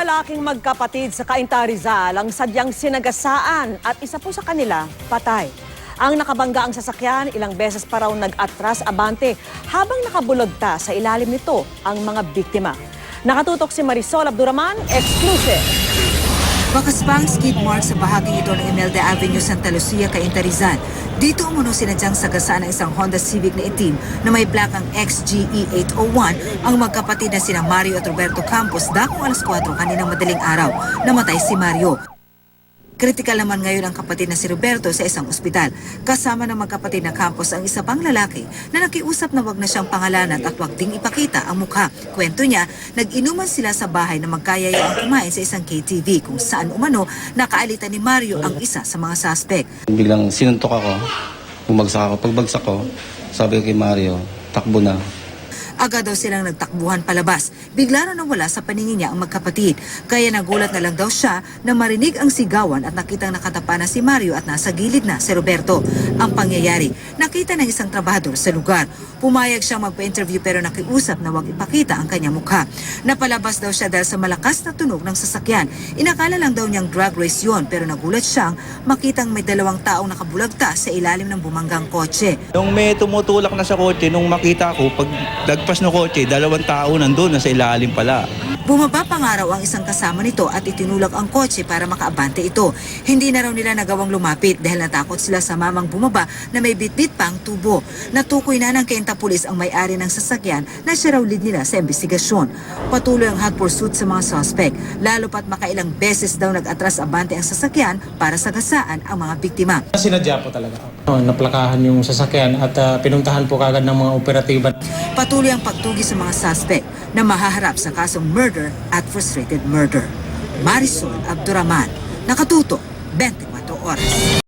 lalaking magkapatid sa Cainta Rizal ang sadyang sinagasaan at isa po sa kanila patay. Ang nakabangga ang sasakyan, ilang beses pa raw nag-atras abante habang nakabulagta sa ilalim nito ang mga biktima. Nakatutok si Marisol Abduraman, exclusive. Bakas pa ang skid mark sa bahaging ito ng Imelda Avenue, Santa Lucia, Cainta Rizal. Dito umuno sinadyang sagasaan ng isang Honda Civic na itim na may plakang XGE801 ang magkapatid na sina Mario at Roberto Campos dakong alas 4 kaninang madaling araw. Namatay si Mario. Kritikal naman ngayon ang kapatid na si Roberto sa isang ospital. Kasama ng magkapatid na Campos ang isa pang lalaki na nakiusap na wag na siyang pangalanan at wag ding ipakita ang mukha. Kwento niya, nag-inuman sila sa bahay na magkayayang kumain sa isang KTV kung saan umano nakaalitan ni Mario ang isa sa mga suspect. Biglang sinuntok ako, bumagsak ako. Pagbagsak ko, sabi ko kay Mario, takbo na. Agad daw silang nagtakbuhan palabas. Bigla na nawala sa paningin niya ang magkapatid. Kaya nagulat na lang daw siya na marinig ang sigawan at nakitang nakatapa na si Mario at nasa gilid na si Roberto. Ang pangyayari, nakita ng isang trabahador sa lugar. Pumayag siyang magpa-interview pero nakiusap na huwag ipakita ang kanyang mukha. Napalabas daw siya dahil sa malakas na tunog ng sasakyan. Inakala lang daw niyang drag race yon pero nagulat siyang makitang may dalawang taong nakabulagta sa ilalim ng bumanggang kotse. Nung may tumutulak na sa kotse, nung makita ko, pag lagpas ng kotse, dalawang tao nandun, nasa ilalim pala. Bumaba pa nga raw ang isang kasama nito at itinulak ang kotse para makaabante ito. Hindi na raw nila nagawang lumapit dahil natakot sila sa mamang bumaba na may bitbit pang tubo. Natukoy na ng Cainta Police ang may-ari ng sasakyan na siya raw lead nila sa investigasyon. Patuloy ang hot pursuit sa mga suspect, lalo pat makailang beses daw nag-atras abante ang sasakyan para sagasaan ang mga biktima. Sinadya po talaga. Naplakahan yung sasakyan at pinuntahan po kagad ng mga operatiba. Patuloy ang pagtugi sa mga suspect na mahaharap sa kasong murder at frustrated murder. Marisol Abduraman, nakatuto, 24 oras.